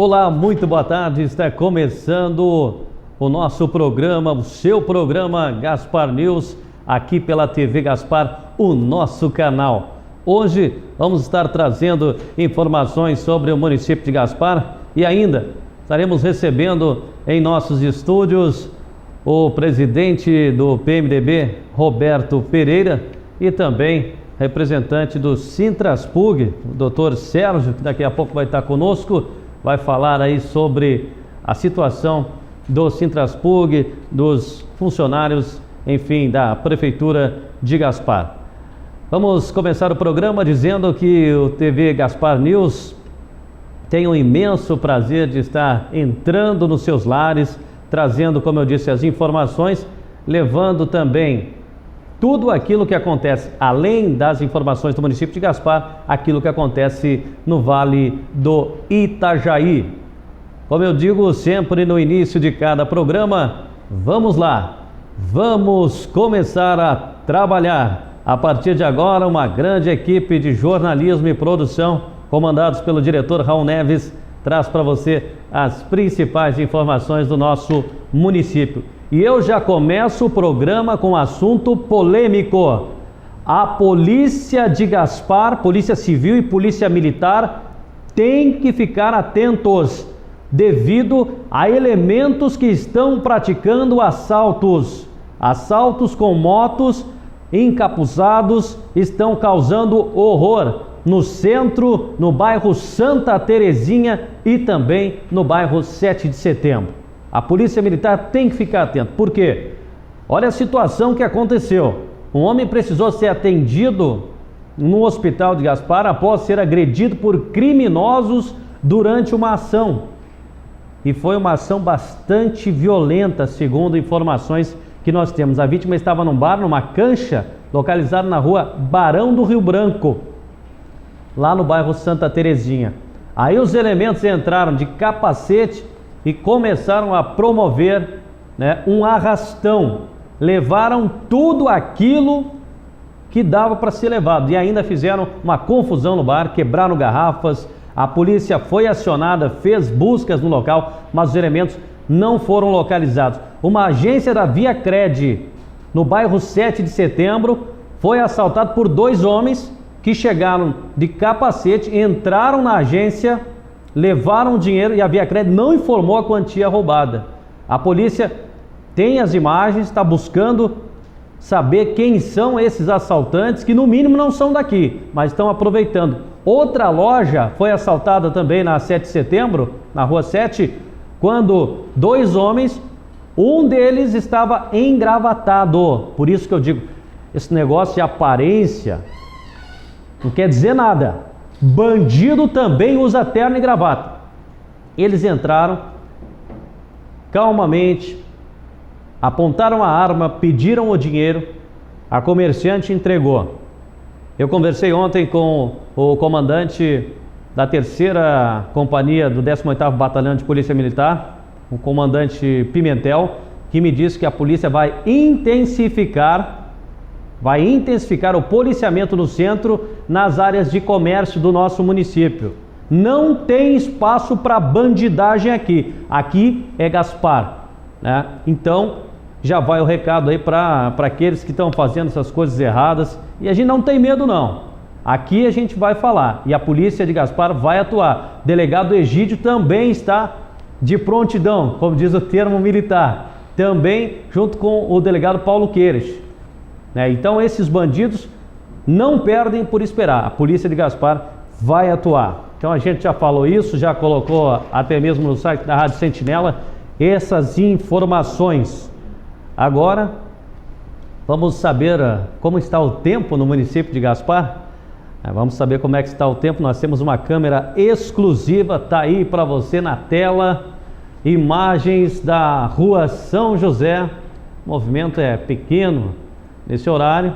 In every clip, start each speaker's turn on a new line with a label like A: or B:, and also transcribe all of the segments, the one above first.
A: Olá, muito boa tarde. Está começando o nosso programa, o seu programa Gaspar News, aqui pela TV Gaspar, o nosso canal. Hoje vamos estar trazendo informações sobre o município de Gaspar e ainda estaremos recebendo em nossos estúdios o presidente do PMDB, Roberto Pereira, e também representante do Sintraspug, o doutor Sérgio, que daqui a pouco vai estar conosco, vai falar aí sobre a situação do Sintraspug, dos funcionários, enfim, da Prefeitura de Gaspar. Vamos começar o programa dizendo que o TV Gaspar News tem um imenso prazer de estar entrando nos seus lares, trazendo, como eu disse, as informações, levando também tudo aquilo que acontece, além das informações do município de Gaspar, aquilo que acontece no Vale do Itajaí. Como eu digo sempre no início de cada programa, vamos lá, vamos começar a trabalhar. A partir de agora, uma grande equipe de jornalismo e produção, comandados pelo diretor Raul Neves, traz para você as principais informações do nosso município. E eu já começo o programa com um assunto polêmico. A Polícia de Gaspar, Polícia Civil e Polícia Militar têm que ficar atentos devido a elementos que estão praticando assaltos. Assaltos com motos encapuzados estão causando horror no centro, no bairro Santa Terezinha e também no bairro 7 de Setembro. A Polícia Militar tem que ficar atento. Por quê? Olha a situação que aconteceu. Um homem precisou ser atendido no hospital de Gaspar após ser agredido por criminosos durante uma ação. E foi uma ação bastante violenta, segundo informações que nós temos. A vítima estava num bar, numa cancha, localizada na rua Barão do Rio Branco, lá no bairro Santa Terezinha. Aí os elementos entraram de capacete e começaram a promover, um arrastão. Levaram tudo aquilo que dava para ser levado e ainda fizeram uma confusão no bar, quebraram garrafas. A polícia foi acionada, fez buscas no local, mas os elementos não foram localizados. Uma agência da Viacred, no bairro 7 de Setembro, foi assaltada por dois homens que chegaram de capacete, entraram na agência, levaram o dinheiro e a Viacred não informou a quantia roubada. A polícia tem as imagens, está buscando saber quem são esses assaltantes, que no mínimo não são daqui, mas estão aproveitando. Outra loja foi assaltada também na 7 de Setembro, na rua 7, quando dois homens, um deles estava engravatado. Por isso que eu digo, esse negócio de aparência não quer dizer nada. Bandido também usa terno e gravata. Eles entraram calmamente, apontaram a arma, pediram o dinheiro, a comerciante entregou. Eu conversei ontem com o comandante da terceira companhia do 18º Batalhão de Polícia Militar, o comandante Pimentel, que me disse que a polícia vai intensificar o policiamento no centro, nas áreas de comércio do nosso município. Não tem espaço para bandidagem aqui. Aqui é Gaspar, Então, já vai o recado aí para aqueles que estão fazendo essas coisas erradas. E a gente não tem medo, não. Aqui a gente vai falar. E a polícia de Gaspar vai atuar. Delegado Egídio também está de prontidão, como diz o termo militar. Também junto com o delegado Paulo Queires. Então esses bandidos não perdem por esperar. A polícia de Gaspar vai atuar. Então a gente já falou isso, já colocou até mesmo no site da Rádio Sentinela essas informações. Agora vamos saber como está o tempo no município de Gaspar. Vamos saber como é que está o tempo. Nós temos uma câmera exclusiva, está aí para você na tela. Imagens da rua São José. O movimento é pequeno nesse horário.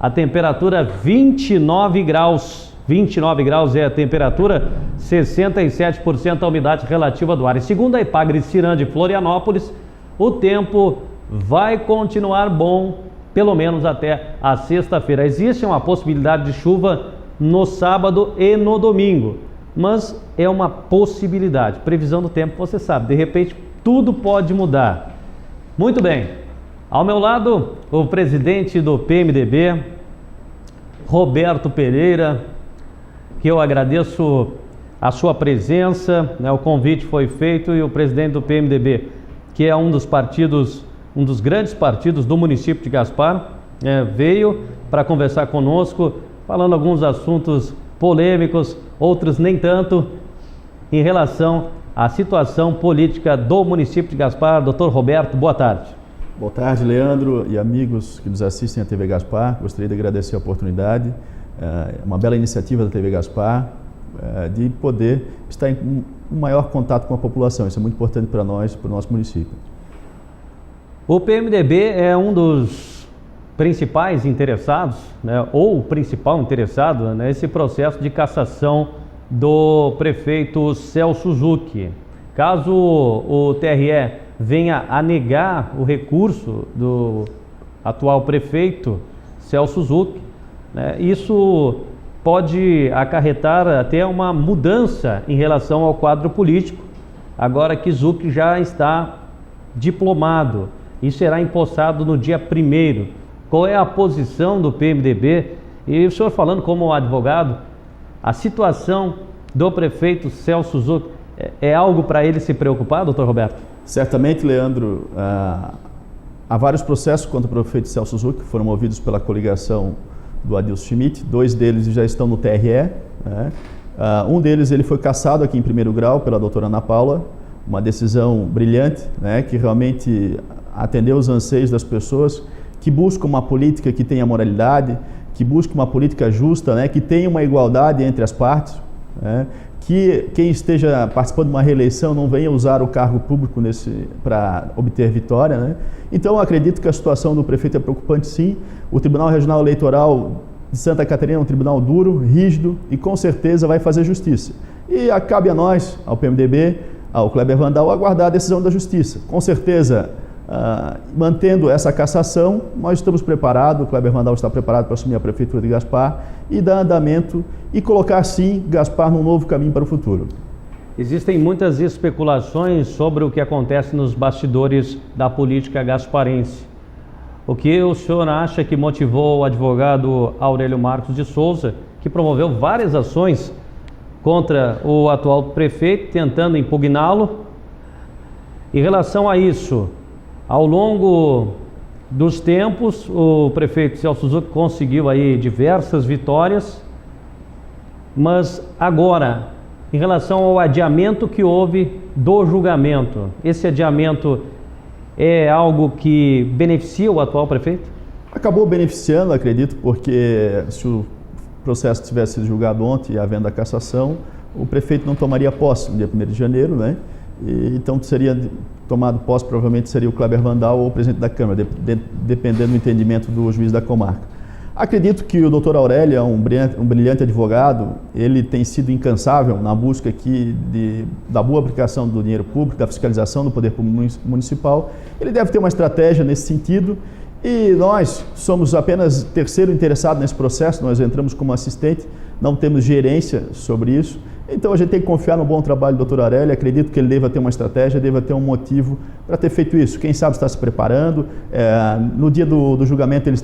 A: A temperatura 29 graus. 29 graus é a temperatura, 67% a umidade relativa do ar. E segundo a Epagre Ciran de Florianópolis, o tempo vai continuar bom, pelo menos até a sexta-feira. Existe uma possibilidade de chuva no sábado e no domingo. mas é uma possibilidade. Previsão do tempo, você sabe, de repente tudo pode mudar. Muito bem, ao meu lado, o presidente do PMDB, Roberto Pereira, que eu agradeço a sua presença, né? O convite foi feito e o presidente do PMDB, que é um dos grandes partidos do município de Gaspar, veio para conversar conosco, falando alguns assuntos polêmicos, outros nem tanto, em relação à situação política do município de Gaspar. Doutor Roberto, boa tarde.
B: Boa tarde, Leandro e amigos que nos assistem à TV Gaspar. Gostaria de agradecer a oportunidade, uma bela iniciativa da TV Gaspar, de poder estar em um maior contato com a população. Isso é muito importante para nós, para o nosso município.
A: O PMDB é um dos principais interessados, né, ou o principal interessado nesse processo de cassação do prefeito Celso Zucchi. Caso o TRE venha a negar o recurso do atual prefeito Celso Zucchi, né, isso pode acarretar até uma mudança em relação ao quadro político, agora que Zucchi já está diplomado e será empossado no dia 1º. Qual é a posição do PMDB? E o senhor, falando como advogado, a situação do prefeito Celso Zucchi é algo para ele se preocupar, doutor Roberto?
B: Certamente, Leandro. Há vários processos contra o prefeito Celso Zucchi que foram movidos pela coligação do Adilson Schmidt. 2 deles já estão no TRE. Né? Um deles ele foi cassado aqui em 1º grau pela doutora Ana Paula, uma decisão brilhante, né, que realmente atendeu os anseios das pessoas que buscam uma política que tenha moralidade, que busca uma política justa, né, que tenha uma igualdade entre as partes, né, que quem esteja participando de uma reeleição não venha usar o cargo público para obter vitória. Né. Então, eu acredito que a situação do prefeito é preocupante, sim. O Tribunal Regional Eleitoral de Santa Catarina é um tribunal duro, rígido e com certeza vai fazer justiça. E cabe a nós, ao PMDB, ao Kleber Vandal, aguardar a decisão da Justiça. Com certeza, mantendo essa cassação, nós estamos preparados, o Kleber Vandal está preparado para assumir a Prefeitura de Gaspar e dar andamento e colocar, sim, Gaspar num novo caminho para o futuro.
A: Existem muitas especulações sobre o que acontece nos bastidores da política gasparense. O que o senhor acha que motivou o advogado Aurélio Marcos de Souza, que promoveu várias ações contra o atual prefeito, tentando impugná-lo? Em relação a isso, ao longo dos tempos, o prefeito Celso Zucchi conseguiu aí diversas vitórias, mas agora, em relação ao adiamento que houve do julgamento, esse adiamento é algo que beneficia o atual prefeito?
B: Acabou beneficiando, acredito, porque se o processo tivesse sido julgado ontem, havendo a cassação, o prefeito não tomaria posse no dia 1º de janeiro, né? E, então seria tomado posse, provavelmente seria o Kleber Vandal ou o presidente da Câmara, dependendo do entendimento do juiz da comarca. Acredito que o doutor Aurélio é um brilhante advogado. Ele tem sido incansável na busca aqui da boa aplicação do dinheiro público, da fiscalização do poder público municipal. Ele deve ter uma estratégia nesse sentido e nós somos apenas terceiro interessado nesse processo. Nós entramos como assistente, não temos gerência sobre isso. Então a gente tem que confiar no bom trabalho do Dr. Aurélio. Acredito que ele deva ter uma estratégia, deva ter um motivo para ter feito isso. Quem sabe está se preparando. No dia do julgamento ele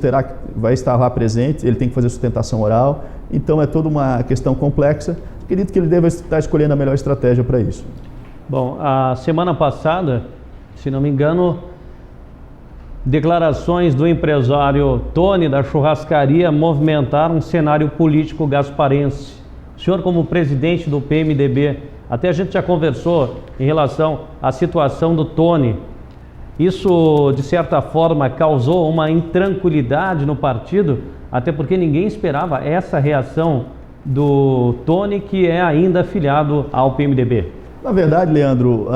B: vai estar lá presente, ele tem que fazer sustentação oral. Então é toda uma questão complexa. Acredito que ele deva estar escolhendo a melhor estratégia para isso.
A: Bom, a semana passada, se não me engano, declarações do empresário Tony da churrascaria movimentaram um cenário político gasparense. O senhor, como presidente do PMDB, até a gente já conversou em relação à situação do Tony. Isso, de certa forma, causou uma intranquilidade no partido, até porque ninguém esperava essa reação do Tony, que é ainda afiliado ao PMDB.
B: Na verdade, Leandro,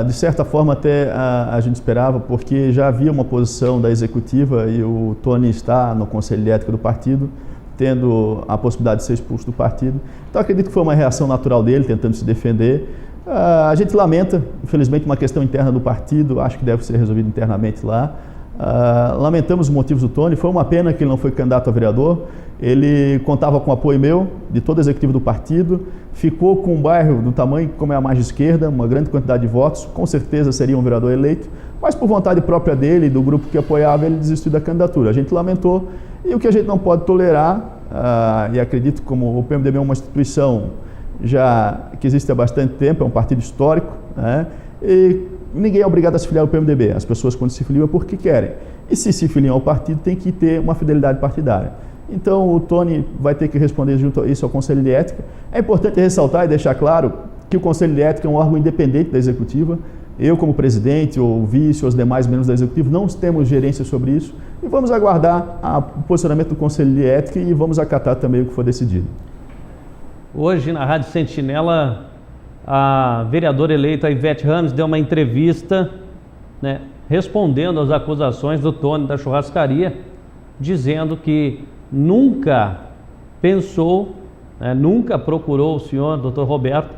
B: de certa forma até a gente esperava, porque já havia uma posição da executiva e o Tony está no Conselho de Ética do partido, tendo a possibilidade de ser expulso do partido. Então acredito que foi uma reação natural dele, tentando se defender. A gente lamenta, infelizmente, uma questão interna do partido, acho que deve ser resolvida internamente lá. Lamentamos os motivos do Tony, foi uma pena que ele não foi candidato a vereador. Ele contava com apoio meu, de todo o executivo do partido, ficou com um bairro do tamanho como é a margem esquerda, uma grande quantidade de votos, com certeza seria um vereador eleito, mas por vontade própria dele e do grupo que apoiava, ele desistiu da candidatura. A gente lamentou, e o que a gente não pode tolerar, e acredito como o PMDB é uma instituição que existe há bastante tempo, é um partido histórico, né? E ninguém é obrigado a se filiar ao PMDB, as pessoas quando se filiam é porque querem, e se filiam ao partido tem que ter uma fidelidade partidária. Então o Tony vai ter que responder junto a isso ao Conselho de Ética. É importante ressaltar e deixar claro que o Conselho de Ética é um órgão independente da Executiva. Eu, como presidente, ou vice, ou os demais membros da Executiva, não temos gerência sobre isso. E vamos aguardar o posicionamento do Conselho de Ética e vamos acatar também o que for decidido.
A: Hoje, na Rádio Sentinela, a vereadora eleita Ivete Ramos deu uma entrevista, né, respondendo às acusações do Tony da churrascaria, dizendo que nunca pensou, nunca procurou o senhor, doutor Roberto,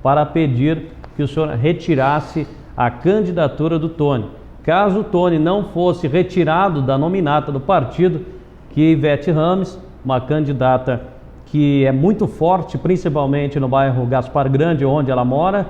A: para pedir que o senhor retirasse a candidatura do Tony. Caso o Tony não fosse retirado da nominata do partido, que Ivete Ramos, uma candidata que é muito forte, principalmente no bairro Gaspar Grande, onde ela mora,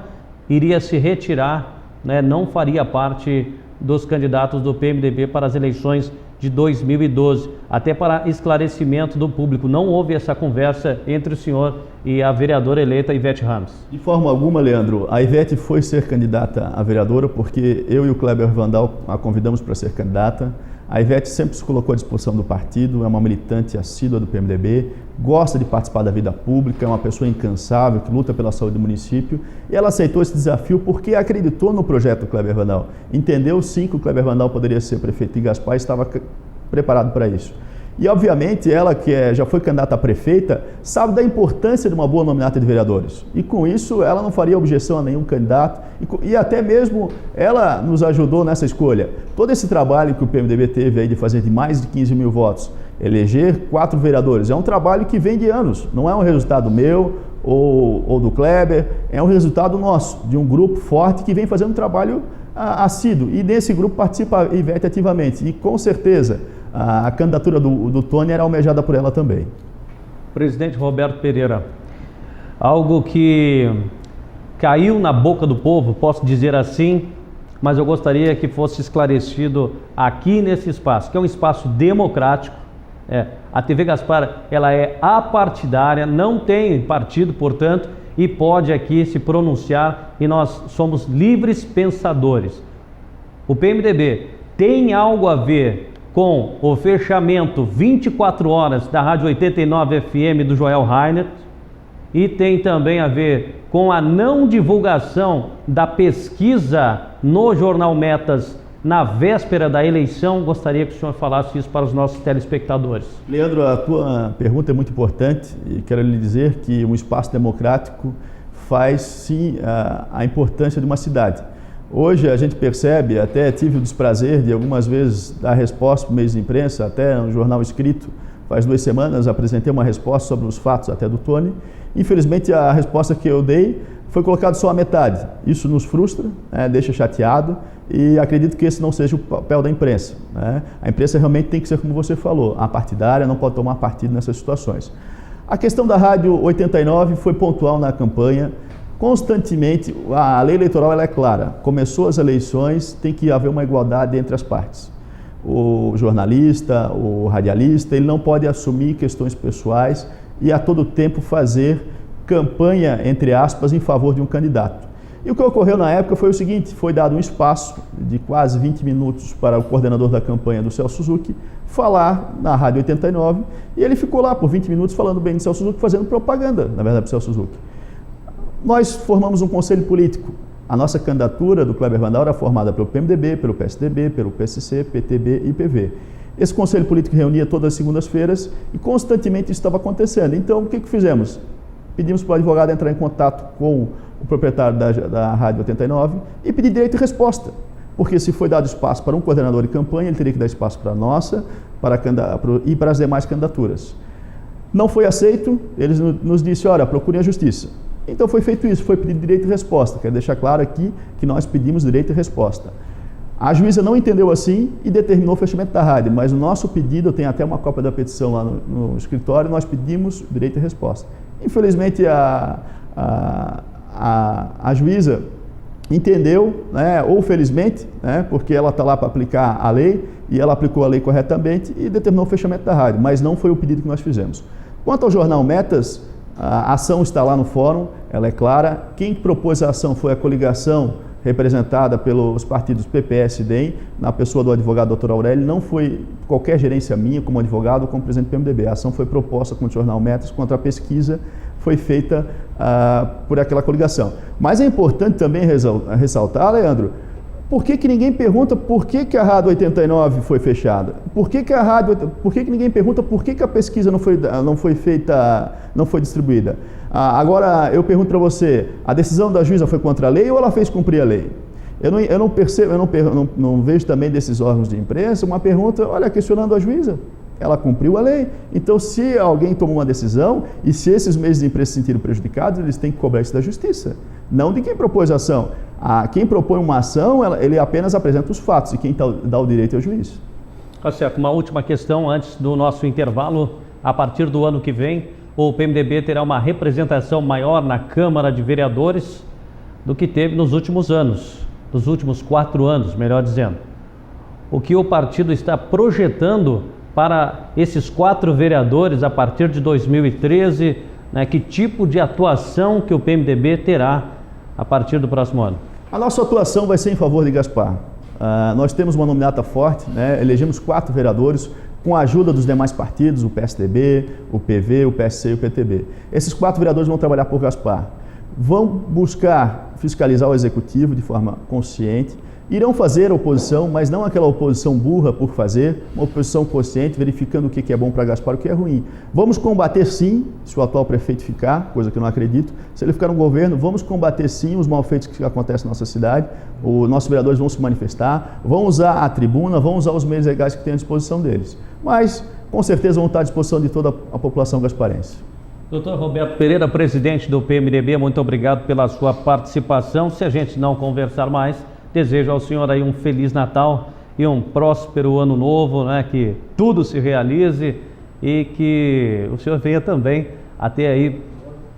A: iria se retirar, não faria parte dos candidatos do PMDB para as eleições de 2012, até para esclarecimento do público. Não houve essa conversa entre o senhor e a vereadora eleita Ivete Ramos? De
B: forma alguma, Leandro. A Ivete foi ser candidata a vereadora porque eu e o Kleber Vandal a convidamos para ser candidata. A Ivete sempre se colocou à disposição do partido, é uma militante assídua do PMDB, gosta de participar da vida pública, é uma pessoa incansável, que luta pela saúde do município, e ela aceitou esse desafio porque acreditou no projeto do Kleber Vandal. Entendeu sim que o Kleber Vandal poderia ser prefeito de Gaspar e estava preparado para isso. E, obviamente, ela que já foi candidata a prefeita, sabe da importância de uma boa nominata de vereadores. E, com isso, ela não faria objeção a nenhum candidato. E até mesmo ela nos ajudou nessa escolha. Todo esse trabalho que o PMDB teve aí de fazer de mais de 15 mil votos, eleger 4 vereadores, é um trabalho que vem de anos. Não é um resultado meu ou do Kleber, é um resultado nosso, de um grupo forte que vem fazendo um trabalho assíduo. E nesse grupo participa a Ivete ativamente. E, com certeza, a candidatura do Tony era almejada por ela também.
A: Presidente Roberto Pereira, algo que caiu na boca do povo, posso dizer assim, mas eu gostaria que fosse esclarecido aqui nesse espaço, que é um espaço democrático. A TV Gaspar, ela é apartidária, não tem partido, portanto, e pode aqui se pronunciar, e nós somos livres pensadores. O PMDB tem algo a ver com o fechamento 24 horas da Rádio 89 FM do Joel Rainer, e tem também a ver com a não divulgação da pesquisa no Jornal Metas na véspera da eleição. Gostaria que o senhor falasse isso para os nossos telespectadores.
B: Leandro, a tua pergunta é muito importante e quero lhe dizer que um espaço democrático faz sim a importância de uma cidade. Hoje a gente percebe, até tive o desprazer de algumas vezes dar resposta para o meio de imprensa, até no jornal escrito, faz 2 semanas apresentei uma resposta sobre os fatos até do Tony. Infelizmente a resposta que eu dei foi colocada só a metade. Isso nos frustra, deixa chateado e acredito que esse não seja o papel da imprensa. A imprensa realmente tem que ser como você falou, a partidária, não pode tomar partido nessas situações. A questão da Rádio 89 foi pontual na campanha. Constantemente, a lei eleitoral ela é clara, começou as eleições, tem que haver uma igualdade entre as partes. O jornalista, o radialista, ele não pode assumir questões pessoais e a todo tempo fazer campanha, entre aspas, em favor de um candidato. E o que ocorreu na época foi o seguinte, foi dado um espaço de quase 20 minutos para o coordenador da campanha do Celso Suzuki falar na Rádio 89 e ele ficou lá por 20 minutos falando bem de Celso Suzuki, fazendo propaganda, na verdade, para o Celso Suzuki. Nós formamos um conselho político. A nossa candidatura do Kleber Vandal era formada pelo PMDB, pelo PSDB, pelo PSC, PTB e PV. Esse conselho político reunia todas as segundas-feiras e constantemente isso estava acontecendo. Então, o que fizemos? Pedimos para o advogado entrar em contato com o proprietário da Rádio 89 e pedir direito de resposta. Porque se foi dado espaço para um coordenador de campanha, ele teria que dar espaço para a nossa e para as demais candidaturas. Não foi aceito, eles nos disseram, olha, procurem a justiça. Então foi feito isso, foi pedido direito de resposta. Quero deixar claro aqui que nós pedimos direito de resposta. A juíza não entendeu assim e determinou o fechamento da rádio, mas o nosso pedido, eu tenho até uma cópia da petição lá no escritório, nós pedimos direito à resposta. Infelizmente, a juíza entendeu, né, ou felizmente, né, porque ela está lá para aplicar a lei, e ela aplicou a lei corretamente e determinou o fechamento da rádio, mas não foi o pedido que nós fizemos. Quanto ao jornal Metas, a ação está lá no fórum, ela é clara. Quem propôs a ação foi a coligação representada pelos partidos PPS e DEM, na pessoa do advogado Dr. Aurélio. Não foi qualquer gerência minha como advogado ou como presidente do PMDB. A ação foi proposta com o jornal Metas contra a pesquisa, foi feita por aquela coligação. Mas é importante também ressaltar, Leandro, por que ninguém pergunta por que a Rádio 89 foi fechada? Por que ninguém pergunta por que a pesquisa não foi distribuída? Agora, eu pergunto para você, a decisão da juíza foi contra a lei ou ela fez cumprir a lei? Eu não vejo também desses órgãos de imprensa uma pergunta, olha, questionando a juíza. Ela cumpriu a lei. Então, se alguém tomou uma decisão e se esses meios de imprensa se sentiram prejudicados, eles têm que cobrar isso da justiça, não de quem propôs a ação. Quem propõe uma ação, ele apenas apresenta os fatos e quem dá o direito é o juiz.
A: Tá certo. Uma última questão antes do nosso intervalo. A partir do ano que vem, o PMDB terá uma representação maior na Câmara de Vereadores do que teve nos últimos anos, nos últimos 4 anos, melhor dizendo. O que o partido está projetando para esses 4 vereadores a partir de 2013, né, que tipo de atuação que o PMDB terá a partir do próximo ano?
B: A nossa atuação vai ser em favor de Gaspar. Nós temos uma nominata forte, né? Elegemos 4 vereadores com a ajuda dos demais partidos, o PSDB, o PV, o PSC e o PTB. Esses 4 vereadores vão trabalhar por Gaspar. Vão buscar fiscalizar o Executivo de forma consciente, irão fazer oposição, mas não aquela oposição burra por fazer, uma oposição consciente, verificando o que é bom para Gaspar e o que é ruim. Vamos combater sim, se o atual prefeito ficar, coisa que eu não acredito, se ele ficar no governo, vamos combater sim os malfeitos que acontecem na nossa cidade, os nossos vereadores vão se manifestar, vão usar a tribuna, vão usar os meios legais que têm à disposição deles, mas com certeza vão estar à disposição de toda a população gasparense.
A: Dr. Roberto Pereira, presidente do PMDB, muito obrigado pela sua participação. Se a gente não conversar mais, desejo ao senhor aí um Feliz Natal e um próspero Ano Novo, né? Que tudo se realize e que o senhor venha também a ter aí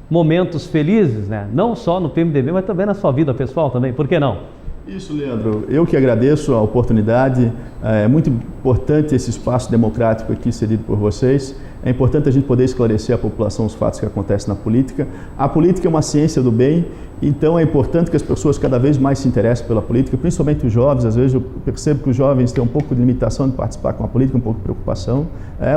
A: momentos felizes, né? Não só no PMDB, mas também na sua vida pessoal também, por que não?
B: Isso, Leandro. Eu que agradeço a oportunidade. É muito importante esse espaço democrático aqui cedido por vocês. É importante a gente poder esclarecer à população os fatos que acontecem na política. A política é uma ciência do bem, então é importante que as pessoas cada vez mais se interessem pela política, principalmente os jovens. Às vezes eu percebo que os jovens têm um pouco de limitação de participar com a política, um pouco de preocupação,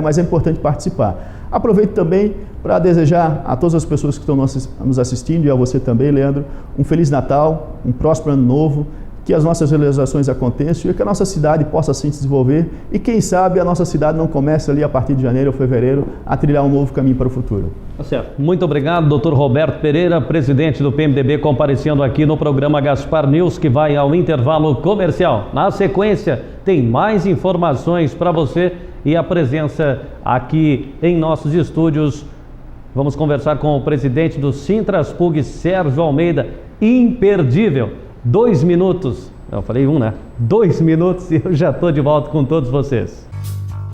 B: mas é importante participar. Aproveito também para desejar a todas as pessoas que estão nos assistindo e a você também, Leandro, um Feliz Natal, um próspero Ano Novo, que as nossas realizações aconteçam e que a nossa cidade possa assim se desenvolver e quem sabe a nossa cidade não comece ali a partir de janeiro ou fevereiro a trilhar um novo caminho para o futuro.
A: Tá certo. Muito obrigado, Dr. Roberto Pereira, presidente do PMDB, comparecendo aqui no programa Gaspar News, que vai ao intervalo comercial. Na sequência, tem mais informações para você e a presença aqui em nossos estúdios. Vamos conversar com o presidente do Sintraspug, Sérgio Almeida, imperdível. 2 minutos, eu falei 1, né? 2 minutos e eu já estou de volta com todos vocês.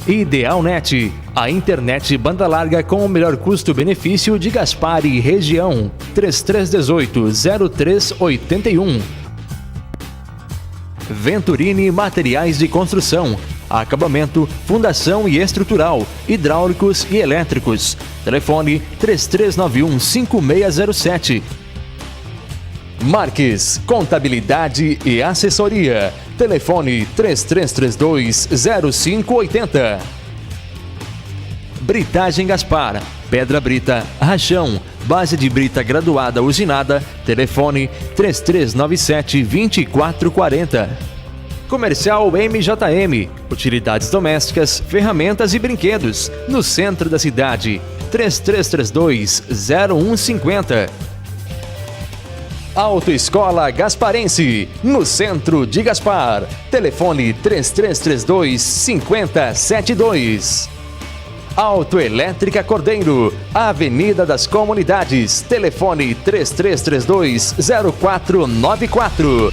C: Idealnet, a internet banda larga com o melhor custo-benefício de Gaspar e região. 3318-0381. Venturini Materiais de Construção, acabamento, fundação e estrutural, hidráulicos e elétricos. Telefone 3391-5607. Marques, Contabilidade e Assessoria. Telefone 3332-0580. Britagem Gaspar, Pedra Brita, Rachão, base de brita graduada usinada. Telefone 3397-2440. Comercial MJM, utilidades domésticas, ferramentas e brinquedos, no centro da cidade. 3332-0150. Autoescola Gasparense, no centro de Gaspar. Telefone 3332-5072. Autoelétrica Cordeiro, Avenida das Comunidades. Telefone 3332-0494.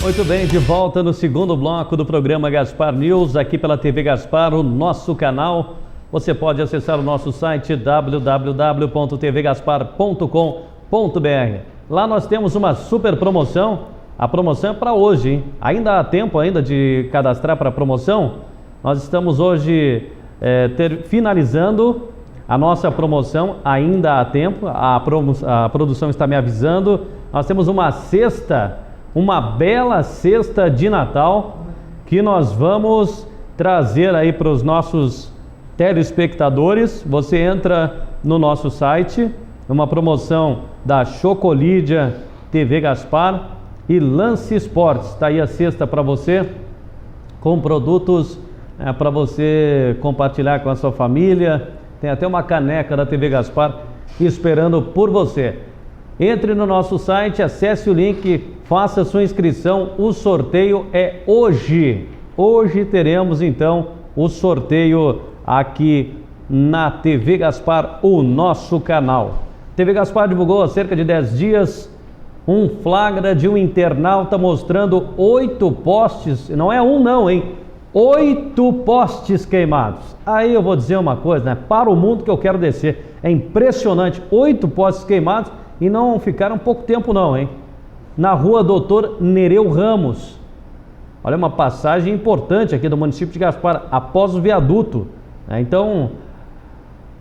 A: Muito bem, de volta no segundo bloco do programa Gaspar News, aqui pela TV Gaspar, o nosso canal. Você pode acessar o nosso site www.tvgaspar.com.br. Lá nós temos uma super promoção. A promoção é para hoje, hein? Ainda há tempo ainda de cadastrar para a promoção. Nós estamos hoje finalizando a nossa promoção, ainda há tempo. A produção está me avisando. Nós temos uma bela cesta de Natal que nós vamos trazer aí para os nossos telespectadores. Você entra no nosso site, uma promoção da Chocolídia TV Gaspar e Lance Esportes. Está aí a cesta para você, com produtos para você compartilhar com a sua família. Tem até uma caneca da TV Gaspar esperando por você. Entre no nosso site, acesse o link, faça sua inscrição. O sorteio é hoje. Hoje teremos então o sorteio aqui na TV Gaspar, o nosso canal. TV Gaspar divulgou há cerca de 10 dias um flagra de um internauta mostrando 8 postes, não é um não, hein? 8 postes queimados. Aí eu vou dizer uma coisa, né? Para o mundo que eu quero descer. É impressionante, 8 postes queimados. E não ficaram pouco tempo não, hein? Na rua Doutor Nereu Ramos. Olha, uma passagem importante aqui do município de Gaspar, após o viaduto. Então,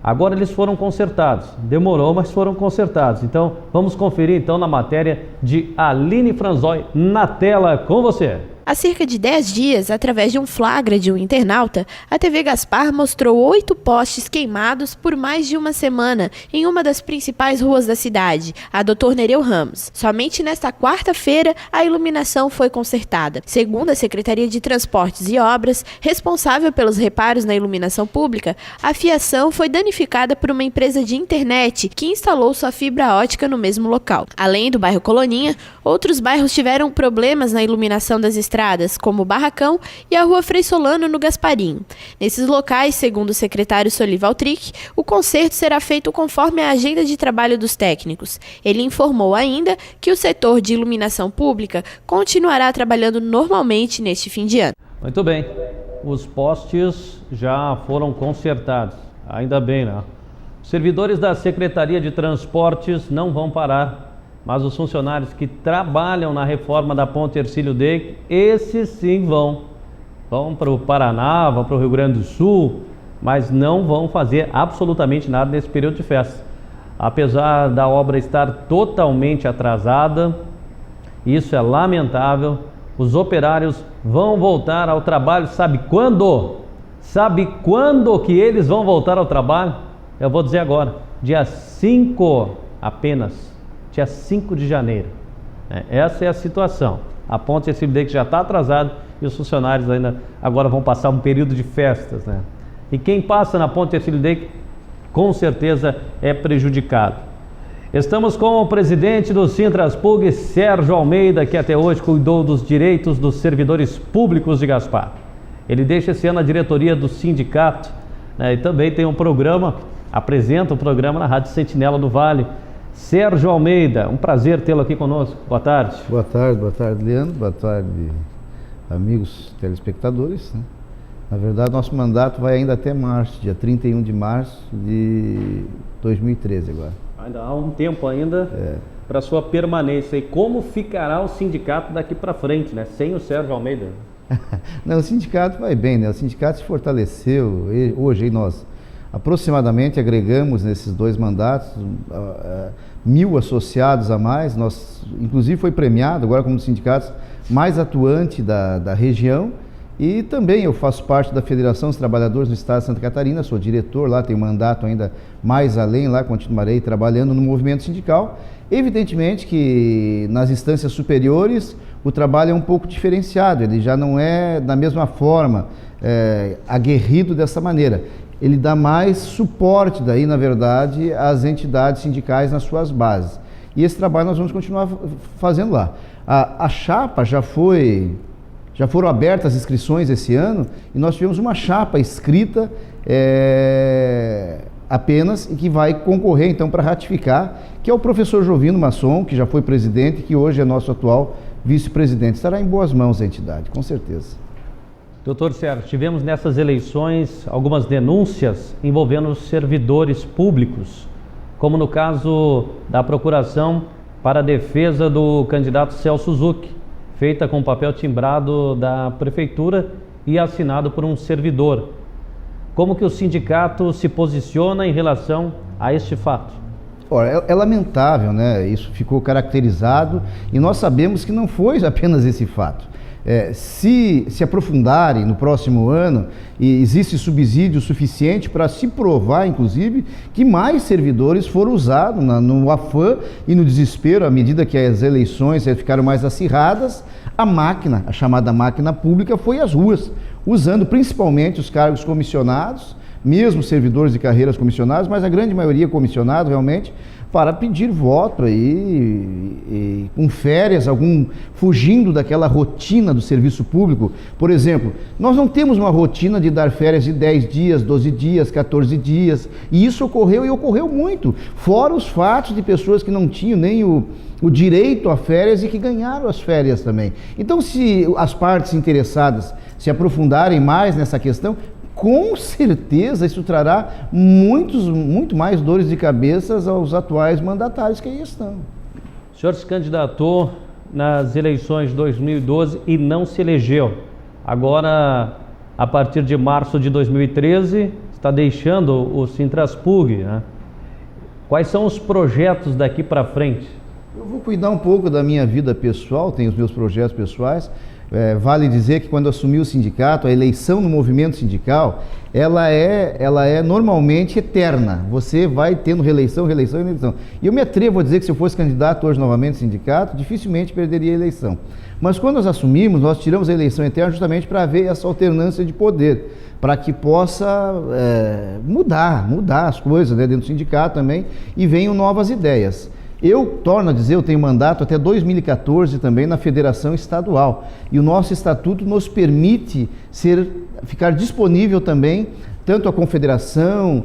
A: agora eles foram consertados. Demorou, mas foram consertados. Então, vamos conferir então na matéria de Aline Franzói, na tela com você.
D: Há cerca de 10 dias, através de um flagra de um internauta, a TV Gaspar mostrou 8 postes queimados por mais de uma semana em uma das principais ruas da cidade, a Doutor Nereu Ramos. Somente nesta quarta-feira, a iluminação foi consertada. Segundo a Secretaria de Transportes e Obras, responsável pelos reparos na iluminação pública, a fiação foi danificada por uma empresa de internet que instalou sua fibra ótica no mesmo local. Além do bairro Coloninha, outros bairros tiveram problemas na iluminação das estradas, como o Barracão e a Rua Frei Solano, no Gasparinho. Nesses locais, segundo o secretário Solival Trick, o conserto será feito conforme a agenda de trabalho dos técnicos. Ele informou ainda que o setor de iluminação pública continuará trabalhando normalmente neste fim de ano.
A: Muito bem, os postes já foram consertados, ainda bem, né? Os servidores da Secretaria de Transportes não vão parar, mas os funcionários que trabalham na reforma da Ponte Hercílio Deck, esses sim vão para o Paraná, vão para o Rio Grande do Sul, mas não vão fazer absolutamente nada nesse período de festa. Apesar da obra estar totalmente atrasada, isso é lamentável, os operários vão voltar ao trabalho, sabe quando? Sabe quando que eles vão voltar ao trabalho? Eu vou dizer agora, dia 5 apenas. Dia 5 de janeiro. Essa é a situação. A Ponte Hercílio Deck já está atrasada e os funcionários ainda agora vão passar um período de festas, né? E quem passa na Ponte Hercílio Deck com certeza é prejudicado. Estamos com o presidente do Sintraspug, Sérgio Almeida, que até hoje cuidou dos direitos dos servidores públicos de Gaspar. Ele deixa esse ano a diretoria do sindicato, né? E também tem um programa, apresenta um programa na Rádio Sentinela do Vale. Sérgio Almeida, um prazer tê-lo aqui conosco. Boa tarde.
E: Boa tarde, Leandro. Boa tarde, amigos telespectadores. Na verdade, nosso mandato vai ainda até março, dia 31 de março de 2013 agora.
A: Ainda há um tempo ainda para sua permanência. E como ficará o sindicato daqui para frente, né? Sem o Sérgio Almeida?
E: Não, o sindicato vai bem, né? O sindicato se fortaleceu. Hoje nós aproximadamente agregamos nesses 2 mandatos 1.000 associados a mais. Nós, inclusive, foi premiado agora como um dos sindicatos mais atuante da região. E também eu faço parte da Federação dos Trabalhadores do Estado de Santa Catarina, sou diretor lá, tenho mandato ainda mais além lá, continuarei trabalhando no movimento sindical. Evidentemente que nas instâncias superiores o trabalho é um pouco diferenciado, ele já não é da mesma forma aguerrido dessa maneira. Ele dá mais suporte daí, na verdade, às entidades sindicais nas suas bases. E esse trabalho nós vamos continuar fazendo lá. A chapa já foram abertas as inscrições esse ano e nós tivemos uma chapa escrita apenas e que vai concorrer então para ratificar, que é o professor Jovino Masson, que já foi presidente, que hoje é nosso atual vice-presidente. Estará em boas mãos a entidade, com certeza.
A: Doutor Sérgio, tivemos nessas eleições algumas denúncias envolvendo servidores públicos, como no caso da procuração para a defesa do candidato Celso Zucchi, feita com papel timbrado da prefeitura e assinado por um servidor. Como que o sindicato se posiciona em relação a este fato?
E: Ora, é lamentável, né? Isso ficou caracterizado e nós sabemos que não foi apenas esse fato. Se aprofundarem no próximo ano, e existe subsídio suficiente para se provar, inclusive, que mais servidores foram usados no afã e no desespero, à medida que as eleições ficaram mais acirradas, a chamada máquina pública foi às ruas, usando principalmente os cargos comissionados, mesmo servidores de carreiras comissionados, mas a grande maioria comissionado realmente, para pedir voto e com férias, fugindo daquela rotina do serviço público. Por exemplo, nós não temos uma rotina de dar férias de 10 dias, 12 dias, 14 dias, e isso ocorreu e ocorreu muito, fora os fatos de pessoas que não tinham nem o direito a férias e que ganharam as férias também. Então, se as partes interessadas se aprofundarem mais nessa questão, com certeza isso trará muito mais dores de cabeça aos atuais mandatários que aí estão.
A: O senhor se candidatou nas eleições de 2012 e não se elegeu. Agora, a partir de março de 2013, está deixando o Sintraspug, né? Quais são os projetos daqui para frente?
E: Eu vou cuidar um pouco da minha vida pessoal, tenho os meus projetos pessoais. Vale dizer que quando assumi o sindicato, a eleição no movimento sindical, ela é normalmente eterna. Você vai tendo reeleição. E eu me atrevo a dizer que se eu fosse candidato hoje novamente ao sindicato, dificilmente perderia a eleição. Mas quando nós assumimos, nós tiramos a eleição eterna justamente para haver essa alternância de poder, para que possa mudar as coisas, né, dentro do sindicato também, e venham novas ideias. Eu torno a dizer, eu tenho mandato até 2014 também na Federação Estadual, e o nosso estatuto nos permite ficar disponível também tanto à Confederação,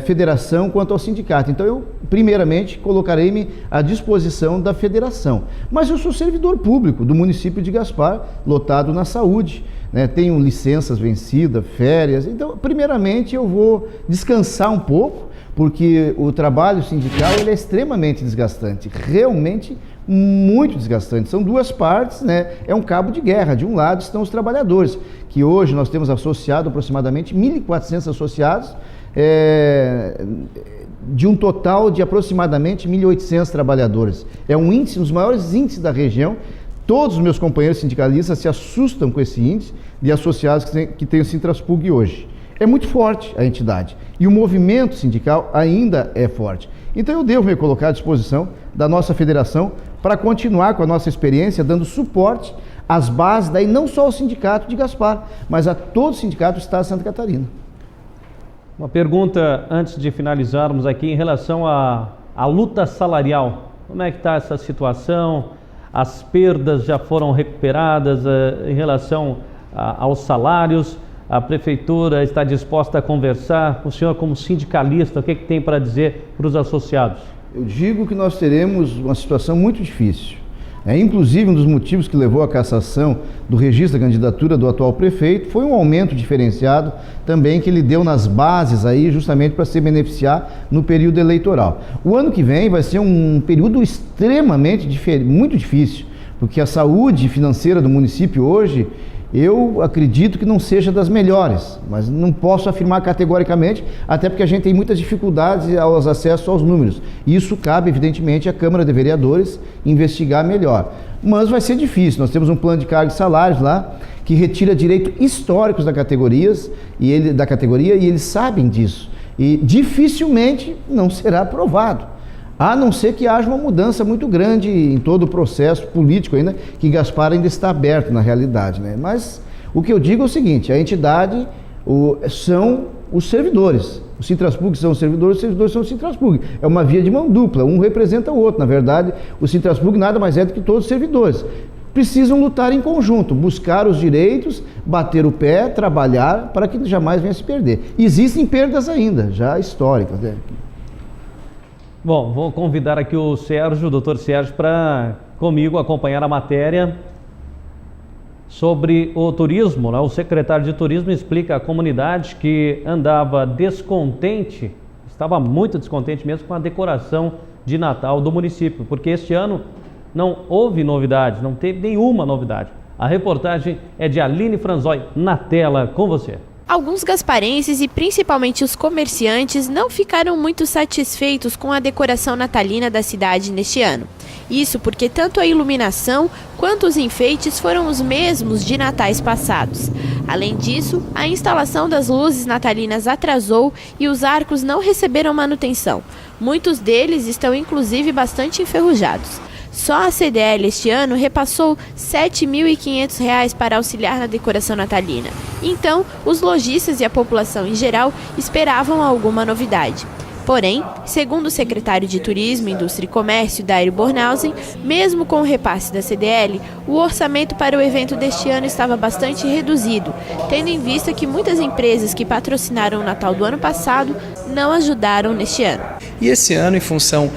E: Federação quanto ao sindicato. Então eu primeiramente colocarei-me à disposição da Federação, mas eu sou servidor público do município de Gaspar, lotado na saúde, né? Tenho licenças vencidas, férias, então primeiramente eu vou descansar um pouco, porque o trabalho sindical ele é extremamente desgastante, realmente muito desgastante. São duas partes, né? É um cabo de guerra. De um lado estão os trabalhadores, que hoje nós temos associado aproximadamente 1.400 associados, de um total de aproximadamente 1.800 trabalhadores. É um índice, um dos maiores índices da região. Todos os meus companheiros sindicalistas se assustam com esse índice de associados que tem o Sintraspug hoje. É muito forte a entidade e o movimento sindical ainda é forte. Então eu devo me colocar à disposição da nossa federação para continuar com a nossa experiência, dando suporte às bases, daí não só ao sindicato de Gaspar, mas a todo o sindicato do Estado de Santa Catarina.
A: Uma pergunta antes de finalizarmos aqui em relação à luta salarial. Como é que está essa situação? As perdas já foram recuperadas em relação aos salários? A prefeitura está disposta a conversar? O senhor, como sindicalista, o que tem para dizer para os associados?
E: Eu digo que nós teremos uma situação muito difícil. Inclusive, um dos motivos que levou à cassação do registro da candidatura do atual prefeito foi um aumento diferenciado também que ele deu nas bases aí, justamente para se beneficiar no período eleitoral. O ano que vem vai ser um período extremamente muito difícil, porque a saúde financeira do município hoje, eu acredito que não seja das melhores, mas não posso afirmar categoricamente, até porque a gente tem muitas dificuldades aos acessos aos números. Isso cabe, evidentemente, à Câmara de Vereadores investigar melhor. Mas vai ser difícil. Nós temos um plano de cargos e salários lá que retira direitos históricos da categoria e eles sabem disso. E dificilmente não será aprovado, a não ser que haja uma mudança muito grande em todo o processo político ainda, que Gaspar ainda está aberto na realidade, né? Mas o que eu digo é o seguinte, a entidade são os servidores, o Sintraspug são os servidores são o Sintraspug. É uma via de mão dupla, um representa o outro. Na verdade, o Sintraspug nada mais é do que todos os servidores. Precisam lutar em conjunto, buscar os direitos, bater o pé, trabalhar para que jamais venha a se perder. Existem perdas ainda, já históricas, né?
A: Bom, vou convidar aqui o Sérgio, o doutor Sérgio, para comigo acompanhar a matéria sobre o turismo, né? O secretário de Turismo explica à comunidade que andava descontente, estava muito descontente mesmo com a decoração de Natal do município, porque este ano não houve novidade, não teve nenhuma novidade. A reportagem é de Aline Franzoi, na tela com você.
D: Alguns gasparenses e principalmente os comerciantes não ficaram muito satisfeitos com a decoração natalina da cidade neste ano. Isso porque tanto a iluminação quanto os enfeites foram os mesmos de natais passados. Além disso, a instalação das luzes natalinas atrasou e os arcos não receberam manutenção. Muitos deles estão inclusive bastante enferrujados. Só a CDL este ano repassou R$ 7.500 para auxiliar na decoração natalina. Então, os lojistas e a população em geral esperavam alguma novidade. Porém, segundo o secretário de Turismo, Indústria e Comércio, Dairo Bornhausen, mesmo com o repasse da CDL, o orçamento para o evento deste ano estava bastante reduzido, tendo em vista que muitas empresas que patrocinaram o Natal do ano passado não ajudaram neste ano.
F: E esse ano, em função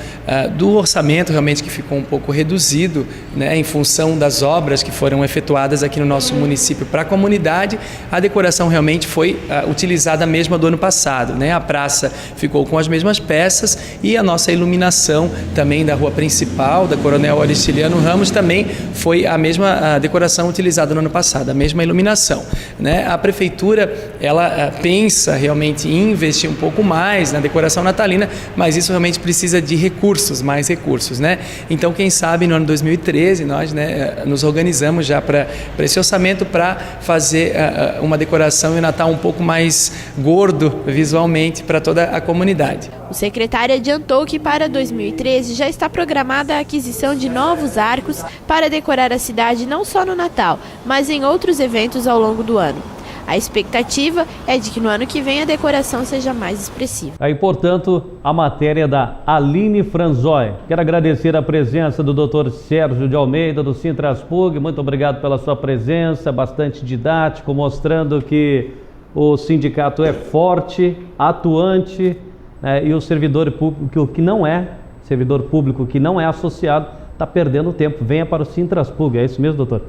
F: do orçamento realmente que ficou um pouco reduzido, né, em função das obras que foram efetuadas aqui no nosso município para a comunidade, a decoração realmente foi utilizada a mesma do ano passado, né? A praça ficou com as mesmas peças e a nossa iluminação também da rua principal, da Coronel Aristiliano Ramos, também foi a mesma decoração utilizada no ano passado, a mesma iluminação, né? A prefeitura, ela pensa realmente em investir um pouco mais na decoração natalina, mas isso realmente precisa de recursos, mais recursos, né? Então, quem sabe no ano 2013 nós, né, nos organizamos já para esse orçamento para fazer uma decoração e um Natal um pouco mais gordo visualmente para toda a comunidade.
D: O secretário adiantou que para 2013 já está programada a aquisição de novos arcos para decorar a cidade não só no Natal, mas em outros eventos ao longo do ano. A expectativa é de que no ano que vem a decoração seja mais expressiva.
A: Aí, portanto, a matéria da Aline Franzoi. Quero agradecer a presença do Dr. Sérgio de Almeida, do Sintraspug. Muito obrigado pela sua presença, bastante didático, mostrando que o sindicato é forte, atuante, né, e o servidor público que não é associado está perdendo tempo. Venha para o Sintraspug. É isso mesmo, doutor?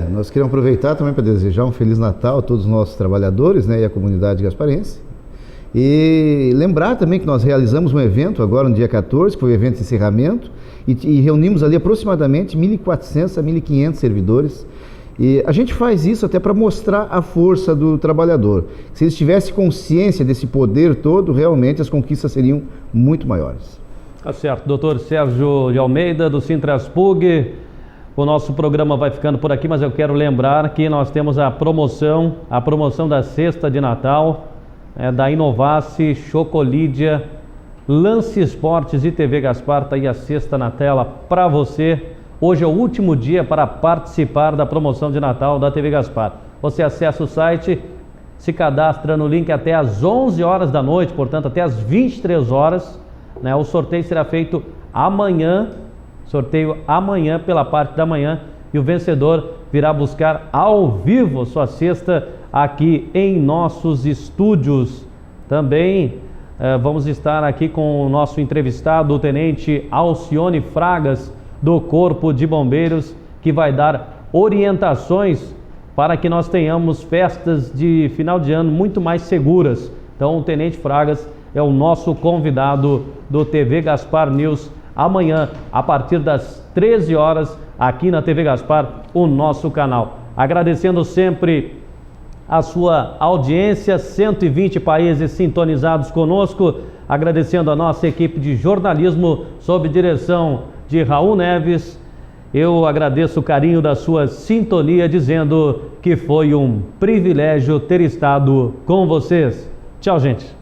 E: Nós queremos aproveitar também para desejar um Feliz Natal a todos os nossos trabalhadores, né, e a comunidade gasparense. E lembrar também que nós realizamos um evento agora no dia 14, que foi o evento de encerramento, e reunimos ali aproximadamente 1.400 a 1.500 servidores. E a gente faz isso até para mostrar a força do trabalhador. Se eles tivessem consciência desse poder todo, realmente as conquistas seriam muito maiores.
A: Tá certo. Doutor Sérgio de Almeida, do Sintraspug. O nosso programa vai ficando por aqui, mas eu quero lembrar que nós temos a promoção da cesta de Natal, da Inovace, Chocolídia, Lance Esportes e TV Gaspar. Está aí a cesta na tela para você. Hoje é o último dia para participar da promoção de Natal da TV Gaspar. Você acessa o site, se cadastra no link até às 11 horas da noite, portanto até às 23 horas. Né? O sorteio será feito amanhã. Sorteio amanhã pela parte da manhã e o vencedor virá buscar ao vivo sua cesta aqui em nossos estúdios. Também vamos estar aqui com o nosso entrevistado, o Tenente Alcione Fragas, do Corpo de Bombeiros, que vai dar orientações para que nós tenhamos festas de final de ano muito mais seguras. Então o Tenente Fragas é o nosso convidado do TV Gaspar News amanhã, a partir das 13 horas, aqui na TV Gaspar, o nosso canal. Agradecendo sempre a sua audiência, 120 países sintonizados conosco, agradecendo a nossa equipe de jornalismo, sob direção de Raul Neves. Eu agradeço o carinho da sua sintonia, dizendo que foi um privilégio ter estado com vocês. Tchau, gente.